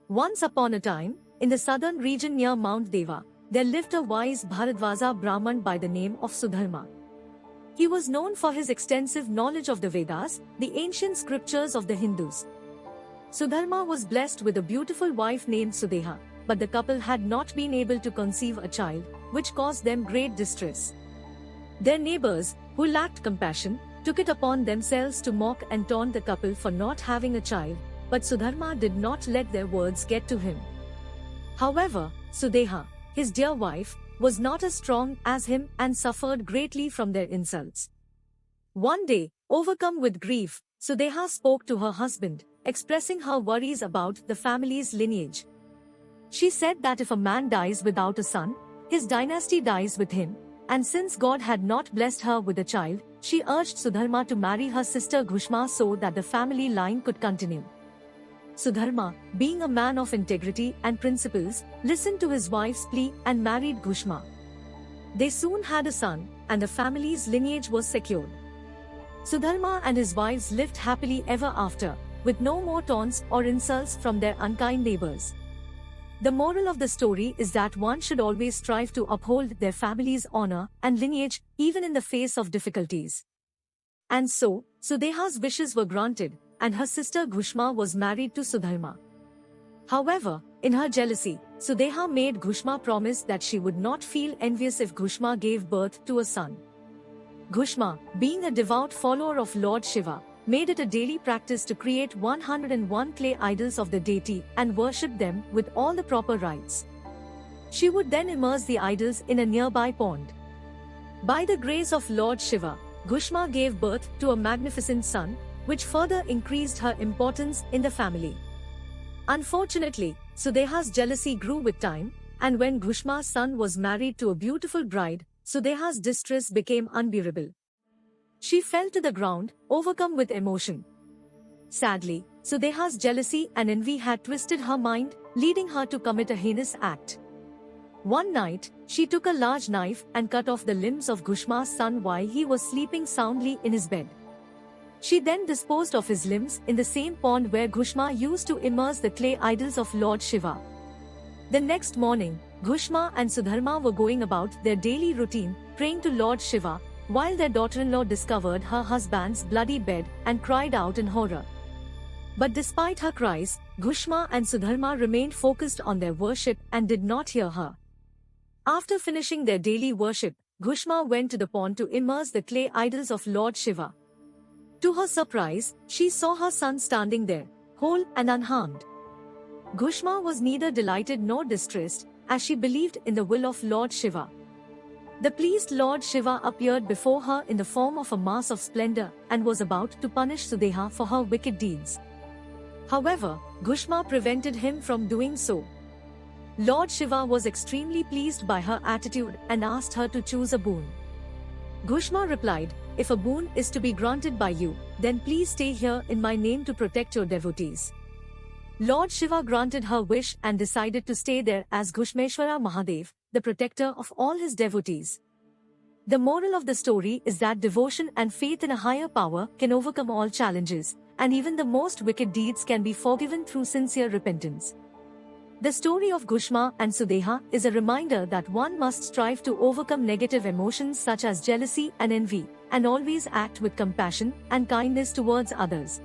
Once upon a time, in the southern region near Mount Deva, there lived a wise Bharadwaja Brahman by the name of Sudharma. He was known for his extensive knowledge of the Vedas, the ancient scriptures of the Hindus. Sudharma was blessed with a beautiful wife named Sudeha, but the couple had not been able to conceive a child, which caused them great distress. Their neighbors, who lacked compassion, took it upon themselves to mock and taunt the couple for not having a child, but Sudharma did not let their words get to him. However, Sudeha, his dear wife, was not as strong as him and suffered greatly from their insults. One day, overcome with grief, Sudeha spoke to her husband, expressing her worries about the family's lineage. She said that if a man dies without a son, his dynasty dies with him, and since God had not blessed her with a child, she urged Sudharma to marry her sister Ghushma so that the family line could continue. Sudharma, being a man of integrity and principles, listened to his wife's plea and married Ghushma. They soon had a son, and the family's lineage was secured. Sudharma and his wives lived happily ever after, with no more taunts or insults from their unkind neighbors. The moral of the story is that one should always strive to uphold their family's honor and lineage, even in the face of difficulties. And so, Sudeha's wishes were granted, and her sister Ghushma was married to Sudharma. However, in her jealousy, Sudeha made Ghushma promise that she would not feel envious if Ghushma gave birth to a son. Ghushma, being a devout follower of Lord Shiva, made it a daily practice to create 101 clay idols of the deity and worship them with all the proper rites. She would then immerse the idols in a nearby pond. By the grace of Lord Shiva, Ghushma gave birth to a magnificent son, which further increased her importance in the family. Unfortunately, Sudeha's jealousy grew with time, and when Ghushma's son was married to a beautiful bride, Sudeha's distress became unbearable. She fell to the ground, overcome with emotion. Sadly, Sudeha's jealousy and envy had twisted her mind, leading her to commit a heinous act. One night, she took a large knife and cut off the limbs of Ghushma's son while he was sleeping soundly in his bed. She then disposed of his limbs in the same pond where Ghushma used to immerse the clay idols of Lord Shiva. The next morning, Ghushma and Sudharma were going about their daily routine, praying to Lord Shiva, while their daughter-in-law discovered her husband's bloody bed and cried out in horror. But despite her cries, Ghushma and Sudharma remained focused on their worship and did not hear her. After finishing their daily worship, Ghushma went to the pond to immerse the clay idols of Lord Shiva. To her surprise, she saw her son standing there, whole and unharmed. Ghushma was neither delighted nor distressed, as she believed in the will of Lord Shiva. The pleased Lord Shiva appeared before her in the form of a mass of splendor and was about to punish Sudeha for her wicked deeds. However, Ghushma prevented him from doing so. Lord Shiva was extremely pleased by her attitude and asked her to choose a boon. Ghushma replied, "If a boon is to be granted by you, then please stay here in my name to protect your devotees." Lord Shiva granted her wish and decided to stay there as Ghushmeshwara Mahadev, the protector of all his devotees. The moral of the story is that devotion and faith in a higher power can overcome all challenges, and even the most wicked deeds can be forgiven through sincere repentance. The story of Ghushma and Sudeha is a reminder that one must strive to overcome negative emotions such as jealousy and envy, and always act with compassion and kindness towards others.